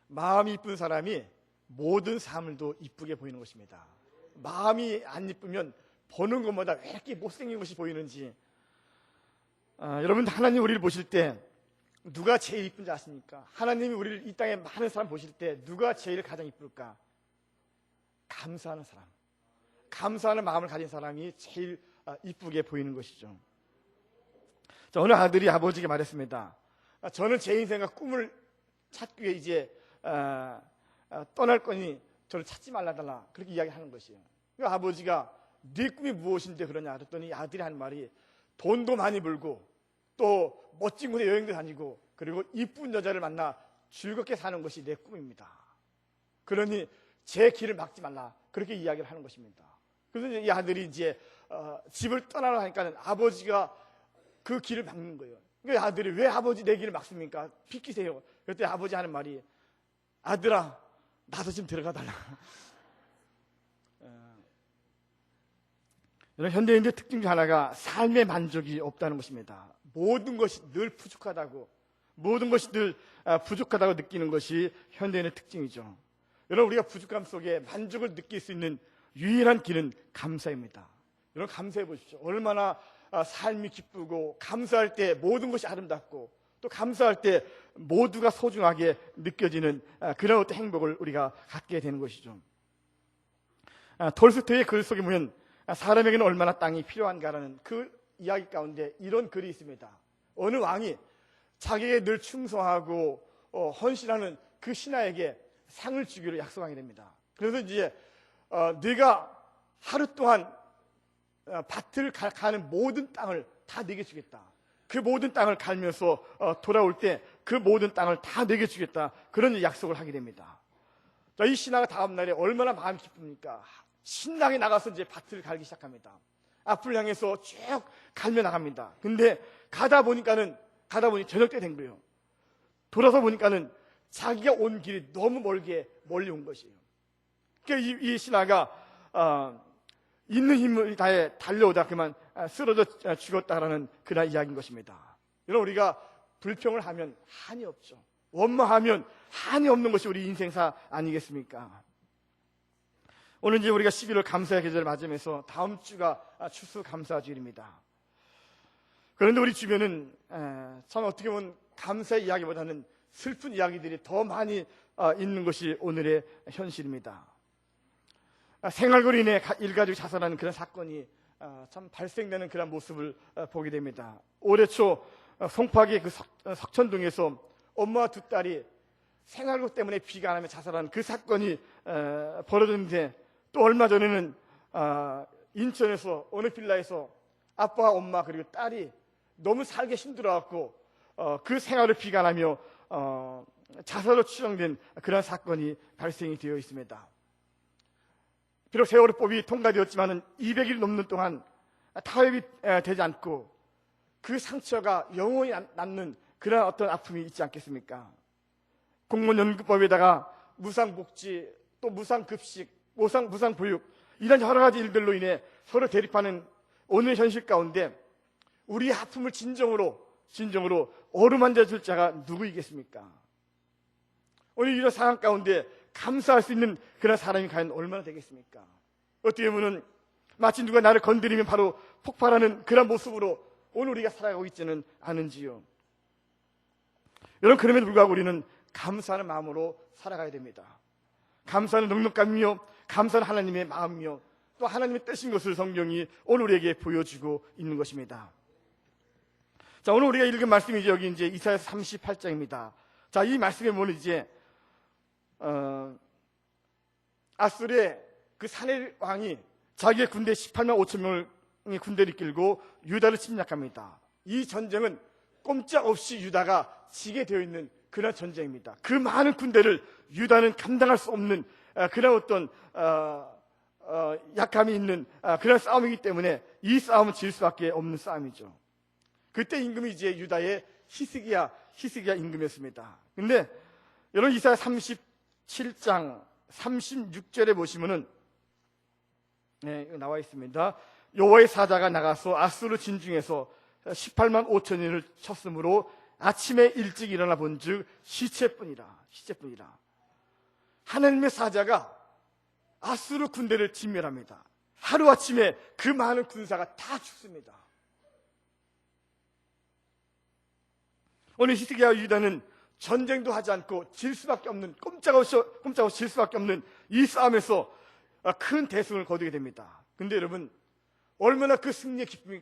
마음이 이쁜 사람이 모든 사물도 이쁘게 보이는 것입니다. 마음이 안 이쁘면 보는 것마다 왜 이렇게 못생긴 것이 보이는지. 여러분, 하나님 우리를 보실 때 누가 제일 이쁜지 아십니까? 하나님이 우리를 이 땅에 많은 사람 보실 때 누가 제일 가장 이쁠까? 감사하는 사람, 감사하는 마음을 가진 사람이 제일 이쁘게 보이는 것이죠. 자, 어느 아들이 아버지에게 말했습니다. 저는 제 인생과 꿈을 찾기 위해 이제 떠날 거니 저를 찾지 말라달라, 그렇게 이야기하는 것이에요. 그 아버지가 네 꿈이 무엇인데 그러냐 그랬더니 아들이 하는 말이 돈도 많이 벌고 또 멋진 곳에 여행도 다니고 그리고 이쁜 여자를 만나 즐겁게 사는 것이 내 꿈입니다. 그러니 제 길을 막지 말라, 그렇게 이야기를 하는 것입니다. 그래서 이 아들이 이제 집을 떠나려 하니까 아버지가 그 길을 막는 거예요. 그 아들이 왜 아버지 내 길을 막습니까? 비키세요. 그때 아버지 하는 말이 아들아, 나도 좀 들어가 달라. 이런 현대인들의 특징 중 하나가 삶의 만족이 없다는 것입니다. 모든 것이 늘 부족하다고, 모든 것이 늘 부족하다고 느끼는 것이 현대인의 특징이죠. 여러분, 우리가 부족함 속에 만족을 느낄 수 있는 유일한 길은 감사입니다. 여러분, 감사해 보십시오. 얼마나 삶이 기쁘고 감사할 때 모든 것이 아름답고 또 감사할 때 모두가 소중하게 느껴지는 그런 어떤 행복을 우리가 갖게 되는 것이죠. 톨스토이의 글 속에 보면 사람에게는 얼마나 땅이 필요한가라는 그 이야기 가운데 이런 글이 있습니다. 어느 왕이 자기에게 늘 충성하고 헌신하는 그 신하에게 상을 주기로 약속하게 됩니다. 그래서 이제 네가 하루 동안 밭을 가는 모든 땅을 다 내게 주겠다. 그 모든 땅을 갈면서 돌아올 때 그 모든 땅을 다 내게 주겠다. 그런 약속을 하게 됩니다. 자, 이 신하가 다음 날에 얼마나 마음이 기쁩니까? 신나게 나가서 이제 밭을 갈기 시작합니다. 앞을 향해서 쭉 갈며 나갑니다. 근데 가다 보니 저녁 때 된 거예요. 돌아서 보니까는 자기가 온 길이 너무 멀리 온 것이에요. 그러니까 이 신하가 있는 힘을 다해 달려오다 그만 쓰러져 죽었다라는 그런 이야기인 것입니다. 여러분, 우리가 불평을 하면 한이 없죠. 원망하면 한이 없는 것이 우리 인생사 아니겠습니까? 오늘 이제 우리가 11월 감사의 계절을 맞으면서 다음 주가 추수감사주일입니다. 그런데 우리 주변은 참 어떻게 보면 감사의 이야기보다는 슬픈 이야기들이 더 많이 있는 것이 오늘의 현실입니다. 생활고로 인해 일가족이 자살하는 그런 사건이 참 발생되는 그런 모습을 보게 됩니다. 올해 초 송파구의 그 석천동에서 엄마와 두 딸이 생활고 때문에 비가 안 하며 자살하는 그 사건이 벌어졌는데, 또 얼마 전에는 인천에서 어느 빌라에서 아빠와 엄마 그리고 딸이 너무 살기 힘들어갖고 그 생활을 비관하며 자살로 추정된 그런 사건이 발생이 되어 있습니다. 비록 세월호법이 통과되었지만 200일 넘는 동안 타협이 되지 않고 그 상처가 영원히 남는 그런 어떤 아픔이 있지 않겠습니까? 공무원연금법에다가 무상복지, 또 무상급식, 무상보육, 이런 여러 가지 일들로 인해 서로 대립하는 오늘 현실 가운데 우리의 아픔을 진정으로 어루만져 줄 자가 누구이겠습니까? 오늘 이런 상황 가운데 감사할 수 있는 그런 사람이 과연 얼마나 되겠습니까? 어떻게 보면 마치 누가 나를 건드리면 바로 폭발하는 그런 모습으로 오늘 우리가 살아가고 있지는 않은지요. 여러분, 그럼에도 불구하고 우리는 감사하는 마음으로 살아가야 됩니다. 감사하는 넉넉함이며 감사하는 하나님의 마음이며 또 하나님의 뜻인 것을 성경이 오늘 우리에게 보여주고 있는 것입니다. 자, 오늘 우리가 읽은 말씀이 여기 이제 이사야서 38장입니다. 자, 이 말씀에 보면 이제 아수르의 그 사내 왕이 자기의 군대 18만 5천 명의 군대를 이끌고 유다를 침략합니다. 이 전쟁은 꼼짝없이 유다가 지게 되어 있는 그런 전쟁입니다. 그 많은 군대를 유다는 감당할 수 없는 그런 어떤 약함이 있는 그런 싸움이기 때문에 이 싸움은 질 수밖에 없는 싸움이죠. 그때 임금이 이제 유다의 히스기야 임금이었습니다. 근데 여러분, 이사야 37장 36절에 보시면은 나와 있습니다. 여호와의 사자가 나가서 아수르 진중에서 18만 5천인을 쳤으므로 아침에 일찍 일어나 본즉 시체뿐이라. 하나님의 사자가 아수르 군대를 진멸합니다. 하루아침에 그 많은 군사가 다 죽습니다. 오늘 히스기야와 유다는 전쟁도 하지 않고 질 수밖에 없는, 꼼짝없이 질 수밖에 없는 이 싸움에서 큰 대승을 거두게 됩니다. 근데 여러분, 얼마나 그 승리의 기쁨이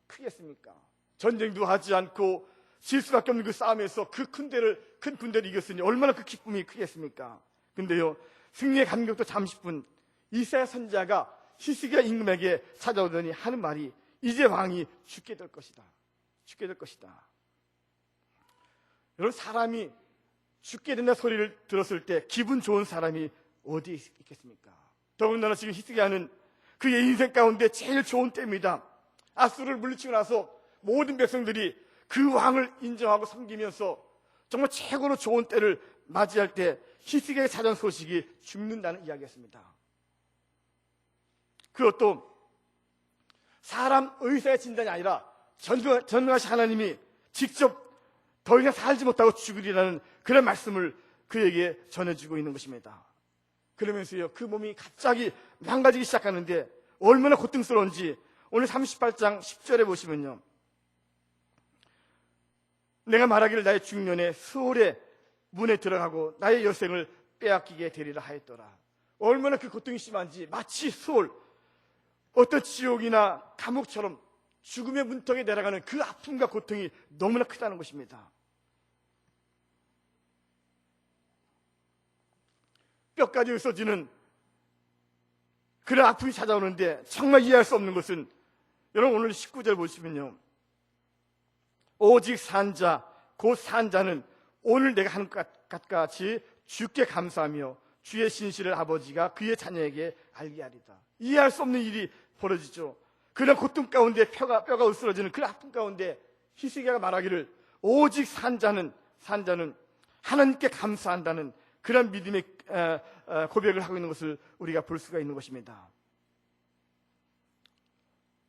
크겠습니까? 전쟁도 하지 않고 질 수밖에 없는 그 싸움에서 그 큰 군대를 이겼으니 얼마나 그 기쁨이 크겠습니까? 근데요, 승리의 감격도 잠시뿐. 이사야 선지자가 히스기야 임금에게 찾아오더니 하는 말이, 이제 왕이 죽게 될 것이다. 죽게 될 것이다. 여러분, 사람이 죽게 된다 소리를 들었을 때 기분 좋은 사람이 어디에 있겠습니까? 더군다나 지금 히스기야는 그의 인생 가운데 제일 좋은 때입니다. 아수르를 물리치고 나서 모든 백성들이 그 왕을 인정하고 섬기면서 정말 최고로 좋은 때를 맞이할 때 히스기야에게 찾아온 소식이 죽는다는 이야기였습니다. 그것도 사람 의사의 진단이 아니라 전능하신 하나님이 직접 더 이상 살지 못하고 죽으리라는 그런 말씀을 그에게 전해주고 있는 것입니다. 그러면서요, 그 몸이 갑자기 망가지기 시작하는데 얼마나 고통스러운지 오늘 38장 10절에 보시면요, 내가 말하기를 나의 중년에 수월의 문에 들어가고 나의 여생을 빼앗기게 되리라 하였더라. 얼마나 그 고통이 심한지 마치 수월, 어떤 지옥이나 감옥처럼 죽음의 문턱에 내려가는 그 아픔과 고통이 너무나 크다는 것입니다. 뼈까지 없어지는 그런 아픔이 찾아오는데 정말 이해할 수 없는 것은, 여러분 오늘 19절 보시면요, 오직 산자 곧 산자는 오늘 내가 하는 것 같이 주께 감사하며 주의 신실을 아버지가 그의 자녀에게 알게 하리다. 이해할 수 없는 일이 벌어지죠. 그런 고통 가운데 뼈가 으스러지는 그 아픔 가운데 히스기야가 말하기를 오직 산자는 하나님께 감사한다는 그런 믿음의 고백을 하고 있는 것을 우리가 볼 수가 있는 것입니다.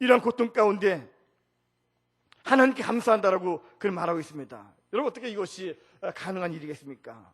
이러한 고통 가운데 하나님께 감사한다라고 그걸 말하고 있습니다. 여러분, 어떻게 이것이 가능한 일이겠습니까?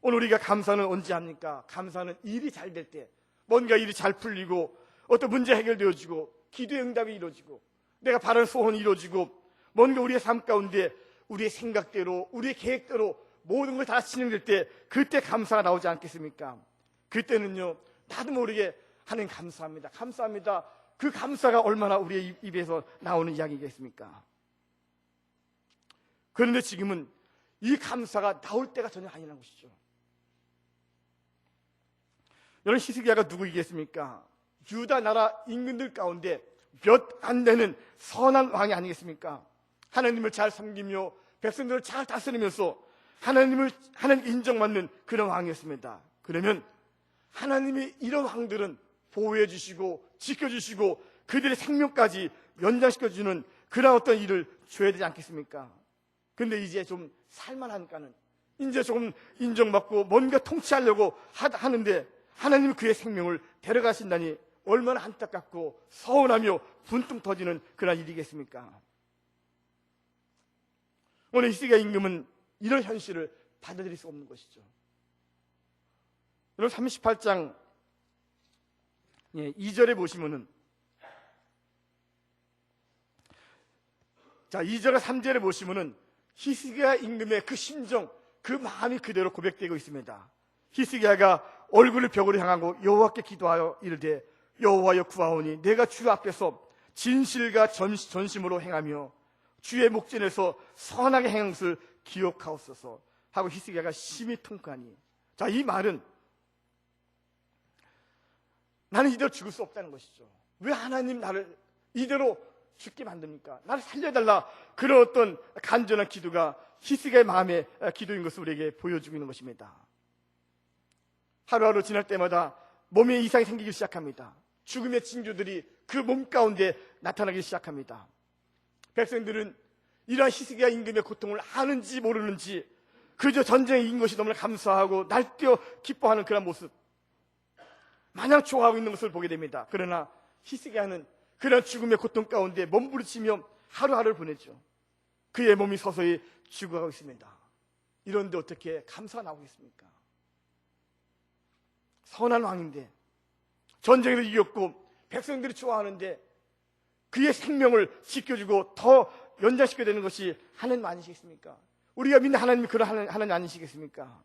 오늘 우리가 감사는 언제 합니까? 감사는 일이 잘 될 때, 뭔가 일이 잘 풀리고 어떤 문제 해결되어지고 기도의 응답이 이루어지고 내가 바라는 소원이 이루어지고 뭔가 우리의 삶 가운데 우리의 생각대로 우리의 계획대로 모든 걸 다 진행될 때, 그때 감사가 나오지 않겠습니까? 그때는요, 나도 모르게 하나님 감사합니다, 감사합니다. 그 감사가 얼마나 우리의 입에서 나오는 이야기겠습니까? 그런데 지금은 이 감사가 나올 때가 전혀 아니라는 것이죠. 여러분, 히스기야가 누구이겠습니까? 유다 나라 임금들 가운데 몇 안 되는 선한 왕이 아니겠습니까? 하나님을 잘 섬기며 백성들을 잘 다스리면서 하나님 인정받는 그런 왕이었습니다. 그러면 하나님이 이런 왕들은 보호해 주시고 지켜주시고 그들의 생명까지 연장시켜주는 그런 어떤 일을 줘야 되지 않겠습니까? 근데 이제 좀 살만하니까는 이제 조금 인정받고 뭔가 통치하려고 하는데 하나님이 그의 생명을 데려가신다니 얼마나 안타깝고 서운하며 분통 터지는 그런 일이겠습니까? 오늘 히스기야 임금은 이런 현실을 받아들일 수 없는 것이죠. 여러분, 38장 2절에 보시면은, 자, 2절과 3절에 보시면은 히스기야 임금의 그 심정, 그 마음이 그대로 고백되고 있습니다. 히스기야가 얼굴을 벽으로 향하고 여호와께 기도하여 이르되 여호와여 구하오니 내가 주 앞에서 진실과 전심으로 행하며 주의 목전에서 선하게 행한 것을 기억하옵소서 하고 히스기야가 심히 통크하니, 자, 이 말은 나는 이대로 죽을 수 없다는 것이죠. 왜 하나님 나를 이대로 죽게 만듭니까? 나를 살려달라. 그런 어떤 간절한 기도가 히스기야의 마음의 기도인 것을 우리에게 보여주고 있는 것입니다. 하루하루 지날 때마다 몸에 이상이 생기기 시작합니다. 죽음의 징조들이 그 몸 가운데 나타나기 시작합니다. 백성들은 이러한 히스기야 임금의 고통을 아는지 모르는지 그저 전쟁에 이긴 것이 너무나 감사하고 날뛰어 기뻐하는 그런 모습, 마냥 좋아하고 있는 것을 보게 됩니다. 그러나 히스기야는 그런 죽음의 고통 가운데 몸부림치며 하루하루를 보내죠. 그의 몸이 서서히 죽어가고 있습니다. 이런데 어떻게 감사가 나오겠습니까? 선한 왕인데, 전쟁에서 이겼고 백성들이 좋아하는데 그의 생명을 지켜주고 더 연장시켜야 되는 것이 하나님 아니시겠습니까? 우리가 믿는 하나님이 그런 하나님 아니시겠습니까?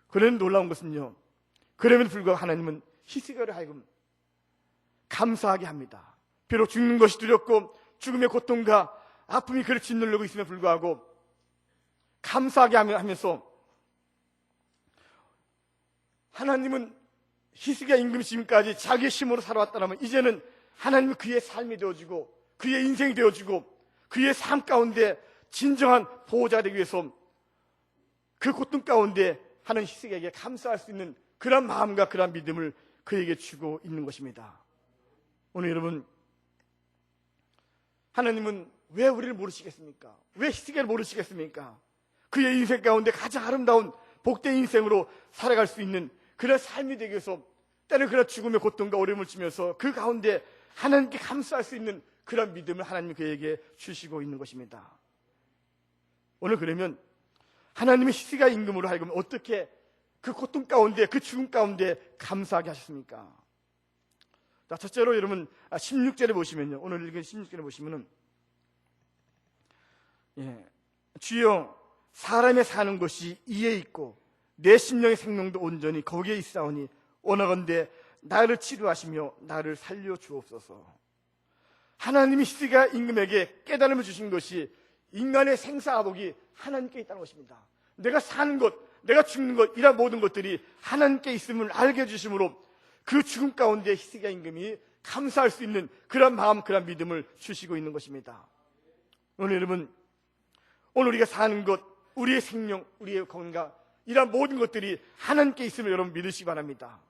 그런 놀라운 것은요, 그럼에도 불구하고 하나님은 히스기야를 하여금 감사하게 합니다. 비록 죽는 것이 두렵고 죽음의 고통과 아픔이 그를 짓누르고 있음에 불구하고 감사하게 하면서, 하나님은 히스기야 임금이 지금까지 자기의 힘으로 살아왔다면 이제는 하나님은 그의 삶이 되어주고 그의 인생이 되어주고 그의 삶 가운데 진정한 보호자가 되기 위해서 그 고통 가운데 하는 히스기야에게 감사할 수 있는 그런 마음과 그런 믿음을 그에게 주고 있는 것입니다. 오늘 여러분, 하나님은 왜 우리를 모르시겠습니까? 왜 히스기야를 모르시겠습니까? 그의 인생 가운데 가장 아름다운 복된 인생으로 살아갈 수 있는 그런 삶이 되기 위해서 때는 그런 죽음의 고통과 어려움을 주면서 그 가운데 하나님께 감사할 수 있는 그런 믿음을 하나님이 그에게 주시고 있는 것입니다. 오늘 그러면 하나님의 히스기야 임금으로 하여금 어떻게 그 고통 가운데, 그 죽음 가운데 감사하게 하셨습니까? 자, 첫째로 여러분 16절에 보시면요, 오늘 읽은 16절에 보시면은, 주여 사람의 사는 것이 이에 있고 내 심령의 생명도 온전히 거기에 있사오니 원하건대 나를 치료하시며 나를 살려 주옵소서. 하나님이 히스기야 임금에게 깨달음을 주신 것이 인간의 생사화복이 하나님께 있다는 것입니다. 내가 사는 것, 내가 죽는 것, 이런 모든 것들이 하나님께 있음을 알게 해주심으로 그 죽음 가운데 히스기야 임금이 감사할 수 있는 그런 마음, 그런 믿음을 주시고 있는 것입니다. 오늘 여러분, 오늘 우리가 사는 것, 우리의 생명, 우리의 건강, 이런 모든 것들이 하나님께 있음을 여러분 믿으시기 바랍니다.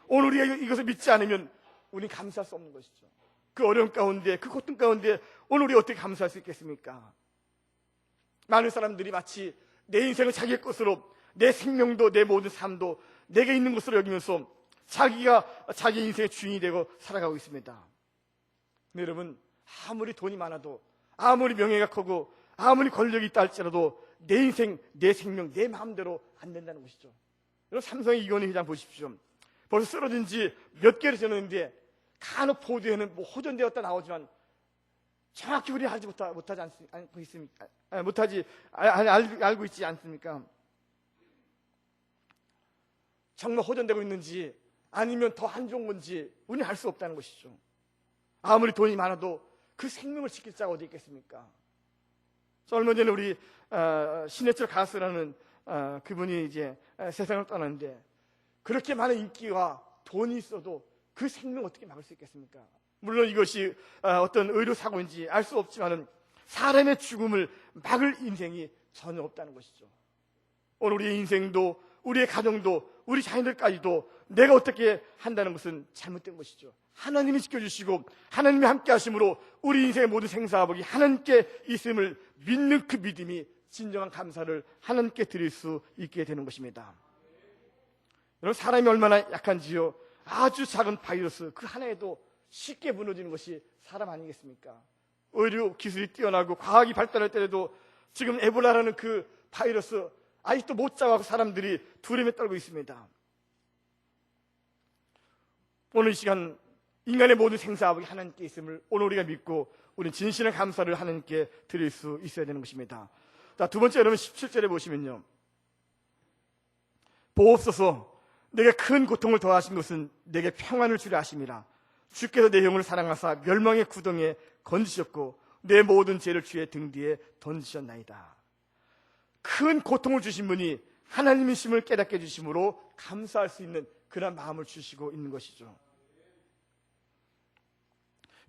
오늘 우리가 이것을 믿지 않으면 우리는 감사할 수 없는 것이죠. 그 어려움 가운데, 그 고통 가운데 오늘 우리 어떻게 감사할 수 있겠습니까? 많은 사람들이 마치 내 인생을 자기의 것으로, 내 생명도 내 모든 삶도 내게 있는 것으로 여기면서 자기가 자기 인생의 주인이 되고 살아가고 있습니다. 근데 여러분, 아무리 돈이 많아도, 아무리 명예가 크고, 아무리 권력이 있다 할지라도 내 인생, 내 생명, 내 마음대로 안 된다는 것이죠. 여러분, 삼성의 이건희 회장 보십시오. 벌써 쓰러진 지 몇 개를 지났는데 간혹 보도에는 뭐 호전되었다 나오지만 정확히 우리 알고 있지 않습니까? 정말 호전되고 있는지 아니면 더 안 좋은 건지 우리는 알 수 없다는 것이죠. 아무리 돈이 많아도 그 생명을 지킬 자가 어디 있겠습니까? 얼마 전에 우리 신해철 가수라는 그분이 이제 세상을 떠났는데, 그렇게 많은 인기와 돈이 있어도 그 생명 어떻게 막을 수 있겠습니까? 물론 이것이 어떤 의료사고인지 알 수 없지만은 사람의 죽음을 막을 인생이 전혀 없다는 것이죠. 오늘 우리의 인생도, 우리의 가정도, 우리 자녀들까지도 내가 어떻게 한다는 것은 잘못된 것이죠. 하나님이 지켜주시고 하나님이 함께 하심으로 우리 인생의 모든 생사화복이 하나님께 있음을 믿는 그 믿음이 진정한 감사를 하나님께 드릴 수 있게 되는 것입니다. 여러분, 사람이 얼마나 약한지요. 아주 작은 바이러스 그 하나에도 쉽게 무너지는 것이 사람 아니겠습니까? 의료 기술이 뛰어나고 과학이 발달할 때에도 지금 에볼라라는 그 바이러스 아직도 못 잡아서 사람들이 두려움에 떨고 있습니다. 오늘 이 시간 인간의 모든 생사화복이 하나님께 있음을 오늘 우리가 믿고 우리는 진실한 감사를 하나님께 드릴 수 있어야 되는 것입니다. 자, 두 번째, 여러분 17절에 보시면요, 보옵소서 내게 큰 고통을 더하신 것은 내게 평안을 주려 하심이라. 주께서 내 영혼을 사랑하사 멸망의 구덩이에 건지셨고 내 모든 죄를 주의 등 뒤에 던지셨나이다. 큰 고통을 주신 분이 하나님이심을 깨닫게 해주심으로 감사할 수 있는 그런 마음을 주시고 있는 것이죠.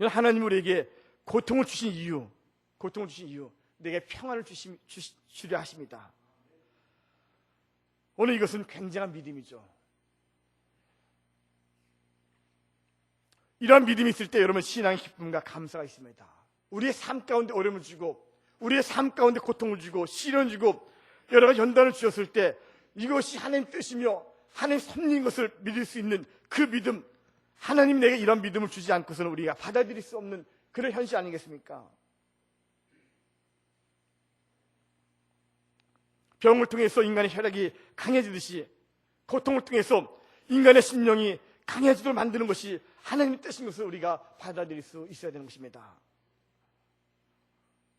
하나님 우리에게 고통을 주신 이유, 내게 평안을 주려 하십니다. 오늘 이것은 굉장한 믿음이죠. 이러한 믿음이 있을 때 여러분 신앙의 기쁨과 감사가 있습니다. 우리의 삶 가운데 어려움을 주고 우리의 삶 가운데 고통을 주고 시련을 주고 여러 가지 연단을 주셨을 때 이것이 하나님 뜻이며 하나님 섭리인 것을 믿을 수 있는 그 믿음, 하나님 내게 이런 믿음을 주지 않고서는 우리가 받아들일 수 없는 그런 현실 아니겠습니까? 병을 통해서 인간의 혈액이 강해지듯이 고통을 통해서 인간의 심령이 강해지도록 만드는 것이 하나님의 뜻인 것을 우리가 받아들일 수 있어야 되는 것입니다.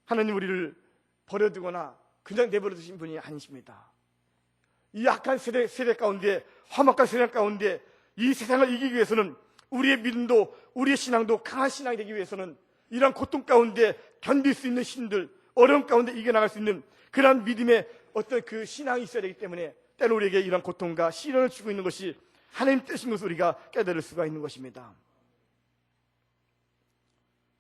하나님 우리를 버려두거나 그냥 내버려 두신 분이 아니십니다. 이 악한 세대 가운데, 험악한 세상 가운데 이 세상을 이기기 위해서는, 우리의 믿음도 우리의 신앙도 강한 신앙이 되기 위해서는 이러한 고통 가운데 견딜 수 있는 힘들, 어려움 가운데 이겨나갈 수 있는 그러한 믿음의 어떤 그 신앙이 있어야 되기 때문에 때로 우리에게 이러한 고통과 시련을 주고 있는 것이 하나님 뜻인 것을 우리가 깨달을 수가 있는 것입니다.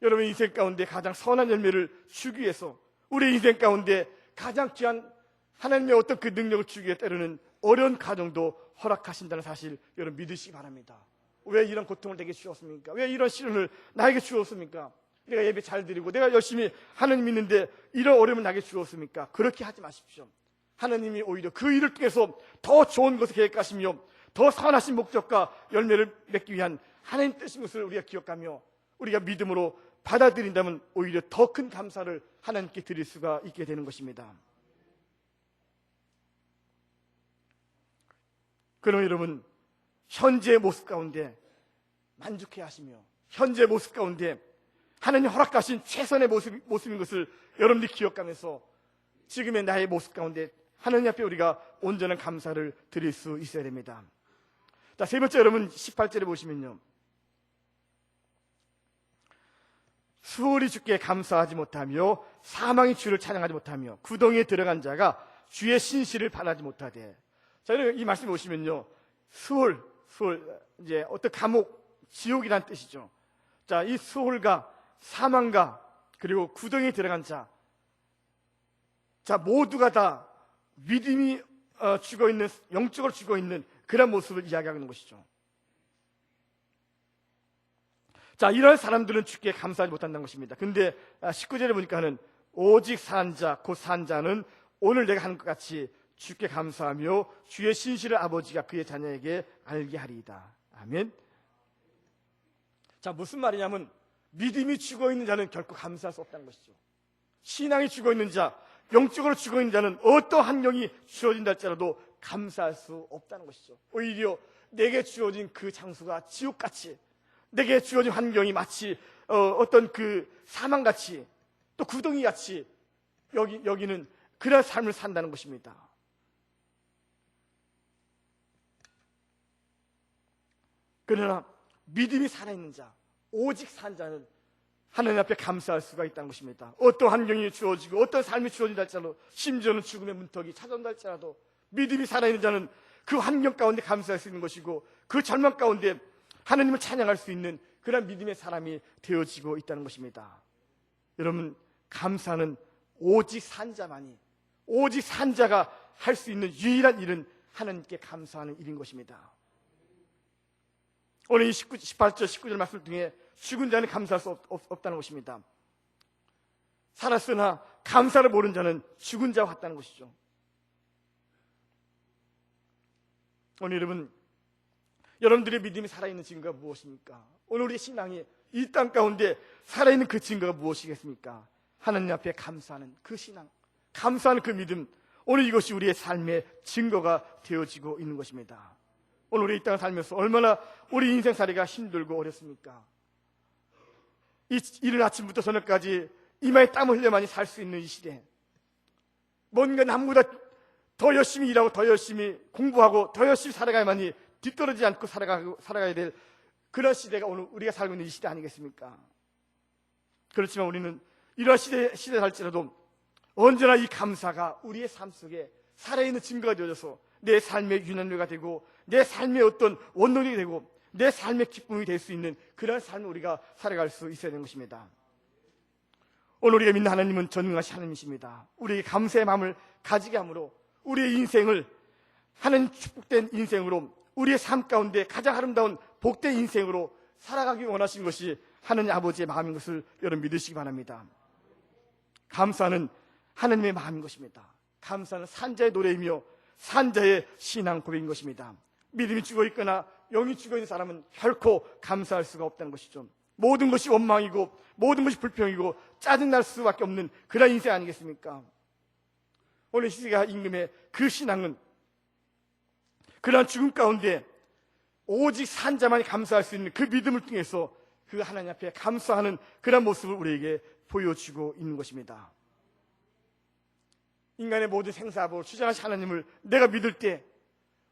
여러분 인생 가운데 가장 선한 열매를 주기 위해서, 우리 인생 가운데 가장 귀한 하나님의 어떤 그 능력을 주기 위해 때로는 어려운 과정도 허락하신다는 사실 여러분 믿으시기 바랍니다. 왜 이런 고통을 내게 주었습니까? 왜 이런 시련을 나에게 주었습니까? 내가 예배 잘 드리고 내가 열심히 하나님 믿는데 이런 어려움을 나에게 주었습니까? 그렇게 하지 마십시오. 하나님이 오히려 그 일을 통해서 더 좋은 것을 계획하시며 더 선하신 목적과 열매를 맺기 위한 하나님 뜻인 것을 우리가 기억하며 우리가 믿음으로 받아들인다면 오히려 더 큰 감사를 하나님께 드릴 수가 있게 되는 것입니다. 그럼 여러분 현재의 모습 가운데 만족해 하시며 현재의 모습 가운데 하나님 허락하신 최선의 모습인 것을 여러분들이 기억하면서 지금의 나의 모습 가운데 하나님 앞에 우리가 온전한 감사를 드릴 수 있어야 됩니다. 자, 세 번째 여러분 18절에 보시면요, 수월이 주께 감사하지 못하며 사망이 주를 찬양하지 못하며 구덩이에 들어간 자가 주의 신실을 바라지 못하되. 자, 이 말씀 보시면요, 수월 이제 어떤 감옥, 지옥이란 뜻이죠. 자, 이 수월과 사망과 그리고 구덩이에 들어간 자, 모두가 다 믿음이 죽어있는, 영적으로 죽어있는 그런 모습을 이야기하는 것이죠. 자, 이런 사람들은 주께 감사하지 못한다는 것입니다. 근데 19절에 보니까는 오직 산 자, 곧 산 자는 오늘 내가 하는 것 같이 주께 감사하며 주의 신실을 아버지가 그의 자녀에게 알게 하리이다. 아멘. 자, 무슨 말이냐면 믿음이 죽어있는 자는 결코 감사할 수 없다는 것이죠. 신앙이 죽어있는 자, 영적으로 죽어있는 자는 어떠한 환경이 주어진다 할지라도 감사할 수 없다는 것이죠. 오히려 내게 주어진 그 장소가 지옥같이, 내게 주어진 환경이 마치 어떤 그 사망같이, 또 구덩이같이 여기는 그런 삶을 산다는 것입니다. 그러나 믿음이 살아있는 자, 오직 산 자는 하나님 앞에 감사할 수가 있다는 것입니다. 어떤 환경이 주어지고 어떤 삶이 주어진다 할지라도, 심지어는 죽음의 문턱이 찾아온다 할지라도 믿음이 살아있는 자는 그 환경 가운데 감사할 수 있는 것이고 그 절망 가운데 하나님을 찬양할 수 있는 그런 믿음의 사람이 되어지고 있다는 것입니다. 여러분, 감사는 오직 산 자만이, 오직 산 자가 할 수 있는 유일한 일은 하나님께 감사하는 일인 것입니다. 오늘 이 18절, 19절 말씀 중에 죽은 자는 감사할 수 없다는 것입니다. 살았으나 감사를 모르는 자는 죽은 자와 같다는 것이죠. 오늘 여러분들의 믿음이 살아있는 증거가 무엇입니까? 오늘 우리의 신앙이 이 땅 가운데 살아있는 그 증거가 무엇이겠습니까? 하나님 앞에 감사하는 그 신앙, 감사하는 그 믿음, 오늘 이것이 우리의 삶의 증거가 되어지고 있는 것입니다. 오늘 우리 이 땅을 살면서 얼마나 우리 인생살이가 힘들고 어렵습니까? 이른 아침부터 저녁까지 이마에 땀을 흘려만이 살 수 있는 이 시대, 뭔가 남보다 더 열심히 일하고 더 열심히 공부하고 더 열심히 살아가야만이 뒤떨어지지 않고 살아가야 될 그런 시대가 오늘 우리가 살고 있는 이 시대 아니겠습니까? 그렇지만 우리는 이런 시대에 살지라도 언제나 이 감사가 우리의 삶 속에 살아있는 증거가 되어져서 내 삶의 유난료가 되고 내 삶의 어떤 원동력이 되고 내 삶의 기쁨이 될 수 있는 그런 삶을 우리가 살아갈 수 있어야 되는 것입니다. 오늘 우리가 믿는 하나님은 전능하신 하나님이십니다. 우리에게 감사의 마음을 가지게 함으로 우리의 인생을 하나님 축복된 인생으로, 우리의 삶 가운데 가장 아름다운 복된 인생으로 살아가기 원하신 것이 하나님 아버지의 마음인 것을 여러분 믿으시기 바랍니다. 감사는 하나님의 마음인 것입니다. 감사는 산자의 노래이며 산자의 신앙 고백인 것입니다. 믿음이 죽어있거나 영이 죽어있는 사람은 결코 감사할 수가 없다는 것이죠. 모든 것이 원망이고 모든 것이 불평이고 짜증날 수밖에 없는 그런 인생 아니겠습니까? 오늘 히스기야 임금의 그 신앙은 그러한 죽음 가운데 오직 산 자만이 감사할 수 있는 그 믿음을 통해서 그 하나님 앞에 감사하는 그런 모습을 우리에게 보여주고 있는 것입니다. 인간의 모든 생사하고 주장하신 하나님을 내가 믿을 때,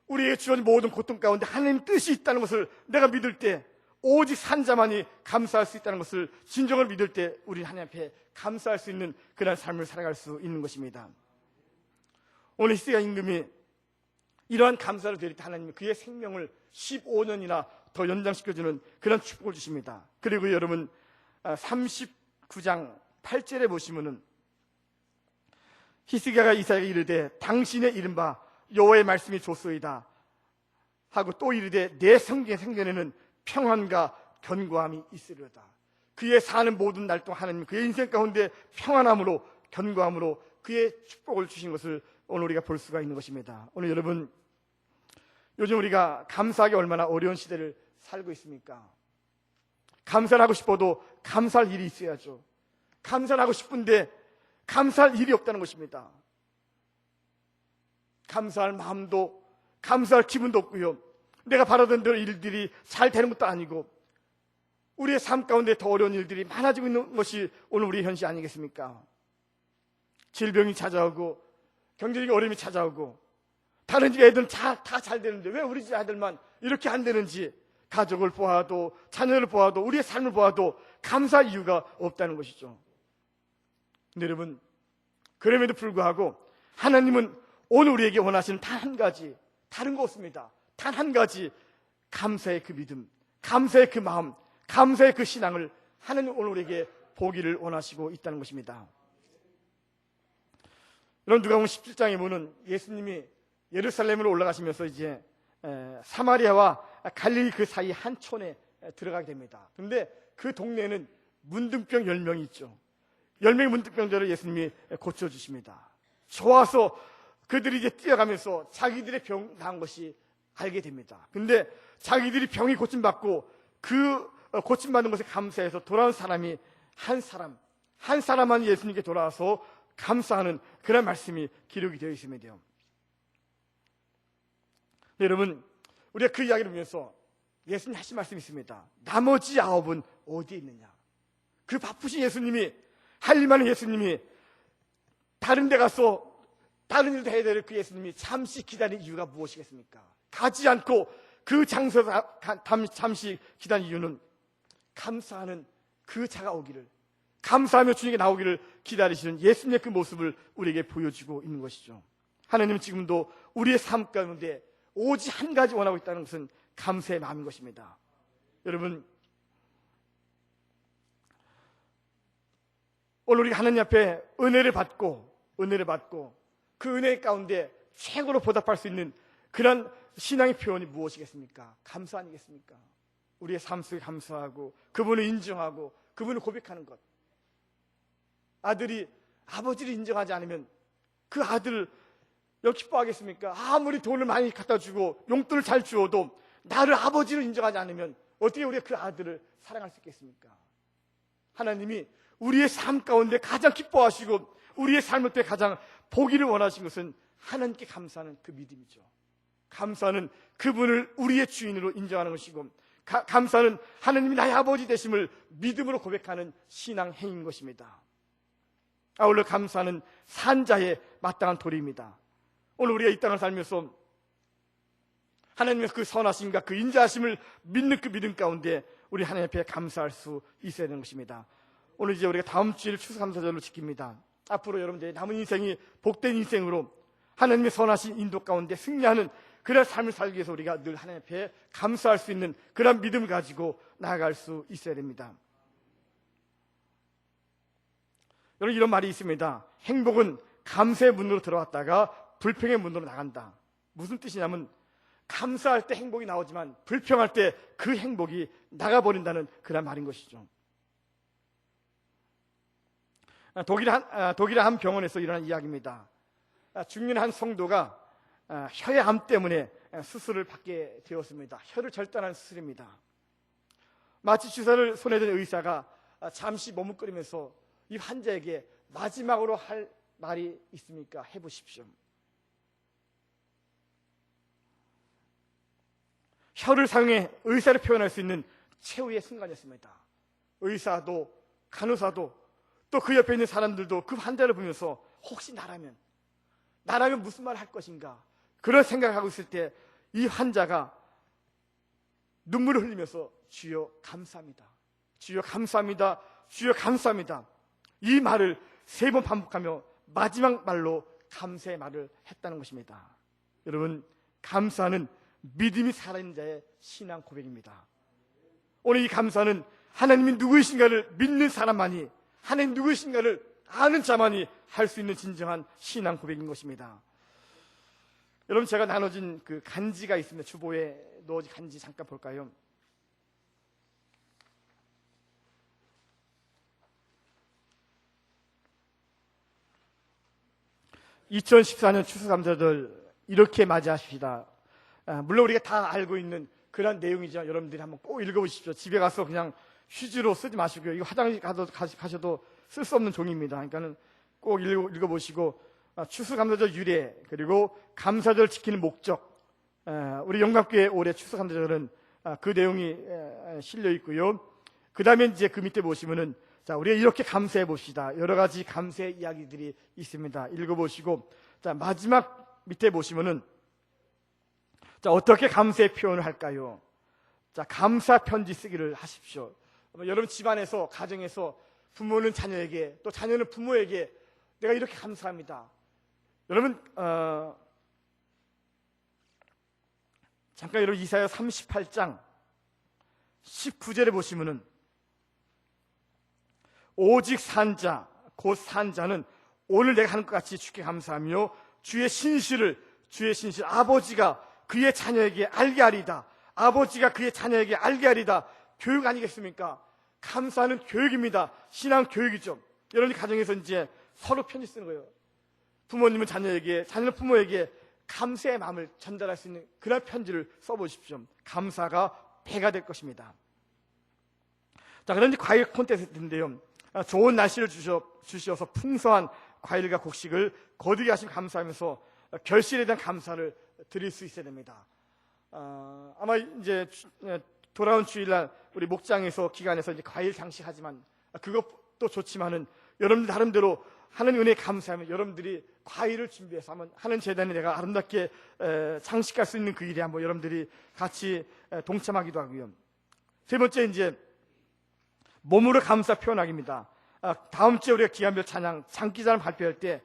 우리에게 주어진 모든 고통 가운데 하나님 뜻이 있다는 것을 내가 믿을 때, 오직 산 자만이 감사할 수 있다는 것을 진정을 믿을 때 우리 하나님 앞에 감사할 수 있는 그런 삶을 살아갈 수 있는 것입니다. 오늘 히스기야 임금이 이러한 감사를 드릴 때 하나님이 그의 생명을 15년이나 더 연장시켜주는 그런 축복을 주십니다. 그리고 여러분 39장 8절에 보시면은 히스기야가 이사야에게 이르되 당신의 이른바 여호와의 말씀이 좋소이다 하고 또 이르되 내 성경의 생전에는 평안과 견고함이 있으리로다. 그의 사는 모든 날 동안 하나님 그의 인생 가운데 평안함으로 견고함으로 그의 축복을 주신 것을 오늘 우리가 볼 수가 있는 것입니다. 오늘 여러분, 요즘 우리가 감사하기 얼마나 어려운 시대를 살고 있습니까? 감사를 하고 싶어도 감사할 일이 있어야죠. 감사를 하고 싶은데 감사할 일이 없다는 것입니다. 감사할 마음도, 감사할 기분도 없고요. 내가 바라던 대로 일들이 잘 되는 것도 아니고 우리의 삶 가운데 더 어려운 일들이 많아지고 있는 것이 오늘 우리의 현실 아니겠습니까? 질병이 찾아오고 경제적인 어려움이 찾아오고 다른 집 애들은 다 잘 되는데 왜 우리 집 아들만 이렇게 안 되는지, 가족을 보아도 자녀를 보아도 우리의 삶을 보아도 감사할 이유가 없다는 것이죠. 근데 여러분, 그럼에도 불구하고 하나님은 오늘 우리에게 원하시는 단 한 가지, 다른 거 없습니다. 단 한 가지, 감사의 그 믿음, 감사의 그 마음, 감사의 그 신앙을 하나님 오늘 우리에게 보기를 원하시고 있다는 것입니다. 여러분, 누가복음 17장에 보면 예수님이 예루살렘으로 올라가시면서 이제 사마리아와 갈릴리 그 사이 한 촌에 들어가게 됩니다. 그런데 그 동네에는 문둥병 10명이 있죠. 10명의 문둥병자를 예수님이 고쳐주십니다. 좋아서 그들이 이제 뛰어가면서 자기들의 병 나은 것이 알게 됩니다. 근데 자기들이 병이 고침받고 그 고침받은 것에 감사해서 돌아온 사람이 한 사람만 예수님께 돌아와서 감사하는 그런 말씀이 기록이 되어 있으면 돼요. 여러분, 우리가 그 이야기를 보면서 예수님 하신 말씀이 있습니다. 나머지 9은 어디에 있느냐? 그 바쁘신 예수님이, 할 일 많은 예수님이 다른 데 가서 다른 일도 해야 될 그 예수님이 잠시 기다린 이유가 무엇이겠습니까? 가지 않고 그 장소에서 잠시 기다린 이유는 감사하는 그 자가 오기를, 감사하며 주님께 나오기를 기다리시는 예수님의 그 모습을 우리에게 보여주고 있는 것이죠. 하나님은 지금도 우리의 삶 가운데 오직 한 가지 원하고 있다는 것은 감사의 마음인 것입니다. 여러분, 오늘 우리가 하나님 앞에 은혜를 받고 그 은혜 가운데 최고로 보답할 수 있는 그런 신앙의 표현이 무엇이겠습니까? 감사 아니겠습니까? 우리의 삶 속에 감사하고 그분을 인정하고 그분을 고백하는 것. 아들이 아버지를 인정하지 않으면 그 아들을 기뻐하겠습니까? 아무리 돈을 많이 갖다 주고 용돈을 잘 주어도 나를 아버지로 인정하지 않으면 어떻게 우리가 그 아들을 사랑할 수 있겠습니까? 하나님이 우리의 삶 가운데 가장 기뻐하시고 우리의 삶을 때 가장 보기를 원하신 것은 하나님께 감사하는 그 믿음이죠. 감사는 그분을 우리의 주인으로 인정하는 것이고, 감사는 하나님이 나의 아버지 되심을 믿음으로 고백하는 신앙 행위인 것입니다. 아울러 감사는 산자의 마땅한 도리입니다. 오늘 우리가 이 땅을 살면서 하나님의 그 선하심과 그 인자하심을 믿는 그 믿음 가운데 우리 하나님 앞에 감사할 수 있어야 되는 것입니다. 오늘 이제 우리가 다음 주일 추수감사절로 지킵니다. 앞으로 여러분들의 남은 인생이 복된 인생으로 하나님의 선하신 인도 가운데 승리하는 그런 삶을 살기 위해서 우리가 늘 하나님 앞에 감사할 수 있는 그런 믿음을 가지고 나아갈 수 있어야 됩니다. 여러분, 이런 말이 있습니다. 행복은 감사의 문으로 들어왔다가 불평의 문으로 나간다. 무슨 뜻이냐면 감사할 때 행복이 나오지만 불평할 때 그 행복이 나가버린다는 그런 말인 것이죠. 독일의 한 병원에서 일어난 이야기입니다. 중년 한 성도가 혀의 암 때문에 수술을 받게 되었습니다. 혀를 절단하는 수술입니다. 마치 주사를 손에 든 의사가 잠시 머뭇거리면서 이 환자에게 마지막으로 할 말이 있습니까? 해보십시오. 혀를 사용해 의사를 표현할 수 있는 최후의 순간이었습니다. 의사도 간호사도 또 그 옆에 있는 사람들도 그 환자를 보면서 혹시 나라면 무슨 말을 할 것인가 그런 생각을 하고 있을 때 이 환자가 눈물을 흘리면서 주여 감사합니다. 주여 감사합니다. 주여 감사합니다. 이 말을 3번 반복하며 마지막 말로 감사의 말을 했다는 것입니다. 여러분, 감사는 믿음이 살아있는 자의 신앙 고백입니다. 오늘 이 감사는 하나님이 누구이신가를 믿는 사람만이, 하나님 누구이신가를 아는 자만이 할 수 있는 진정한 신앙 고백인 것입니다. 여러분, 제가 나눠진 그 간지가 있습니다. 주보에 넣어진 간지 잠깐 볼까요? (2014년) 추수감사절 이렇게 맞이하십시다. 물론 우리가 다 알고 있는 그런 내용이죠. 여러분들이 한번 꼭 읽어보십시오. 집에 가서 그냥 휴지로 쓰지 마시고요. 이거 화장실 가셔도 쓸 수 없는 종이입니다. 그러니까는 꼭 읽어보시고, 추수감사절 유래, 그리고 감사절 지키는 목적, 우리 영감교회 올해 추수감사절은 그 내용이 실려 있고요. 그 다음에 이제 그 밑에 보시면은, 자, 우리가 이렇게 감사해 봅시다. 여러 가지 감사의 이야기들이 있습니다. 읽어보시고, 자, 마지막 밑에 보시면은, 자, 어떻게 감사의 표현을 할까요? 자, 감사 편지 쓰기를 하십시오. 여러분 집안에서, 가정에서 부모는 자녀에게, 또 자녀는 부모에게 내가 이렇게 감사합니다. 여러분, 잠깐 여러분 이사야 38장 19절에 보시면은, 오직 산자, 곧 산자는 오늘 내가 하는 것 같이 주께 감사하며 주의 신실을 아버지가 그의 자녀에게 알게 하리다. 아버지가 그의 자녀에게 알게 하리다. 교육 아니겠습니까? 감사하는 교육입니다. 신앙 교육이죠. 여러분 가정에서 이제 서로 편지 쓰는 거예요. 부모님은 자녀에게, 자녀는 부모에게 감사의 마음을 전달할 수 있는 그런 편지를 써보십시오. 감사가 배가 될 것입니다. 자, 그런데 과일 콘테스트인데요. 좋은 날씨를 주셔서 풍성한 과일과 곡식을 거두게 하시면 감사하면서 결실에 대한 감사를 드릴 수 있어야 됩니다. 아마 이제 돌아온 주일날 우리 목장에서 기간에서 이제 과일 장식하지만, 그것도 좋지만은 여러분들 나름대로 하는 은혜에 감사하면 여러분들이 과일을 준비해서 한번 하는 재단에 내가 아름답게 장식할 수 있는 그 일에 한번 여러분들이 같이 동참하기도 하고요. 세 번째, 이제 몸으로 감사 표현하기입니다. 다음 주에 우리가 기간별 찬양 장기자를 발표할 때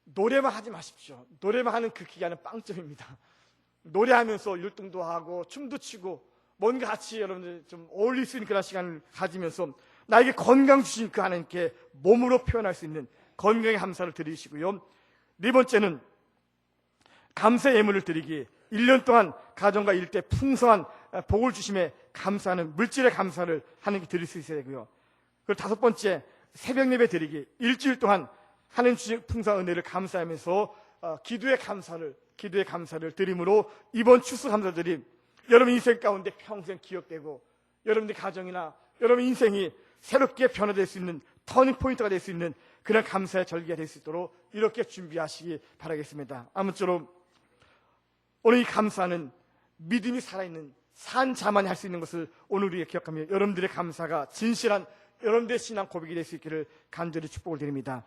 노래만 하지 마십시오. 노래만 하는 그 기간은 빵점입니다. 노래하면서 율동도 하고 춤도 추고 뭔가 같이 여러분들 좀 어울릴 수 있는 그런 시간을 가지면서 나에게 건강 주신 그 하나님께 몸으로 표현할 수 있는 건강의 감사를 드리시고요. 네 번째는 감사 예물을 드리기. 1년 동안 가정과 일대 풍성한 복을 주심에 감사하는 물질의 감사를 하나님께 드릴 수 있어야 되고요. 그리고 다섯 번째, 새벽 예배 드리기. 일주일 동안 하나님 주신 풍성한 은혜를 감사하면서 기도의 감사를 드림으로 이번 추수감사절이 여러분 인생 가운데 평생 기억되고 여러분들 가정이나 여러분 인생이 새롭게 변화될 수 있는 터닝 포인트가 될 수 있는 그런 감사의 절기가 될 수 있도록 이렇게 준비하시기 바라겠습니다. 아무쪼록 오늘 이 감사는 믿음이 살아있는 산 자만이 할 수 있는 것을 오늘 우리가 기억하며 여러분들의 감사가 진실한 여러분들의 신앙 고백이 될 수 있기를 간절히 축복을 드립니다.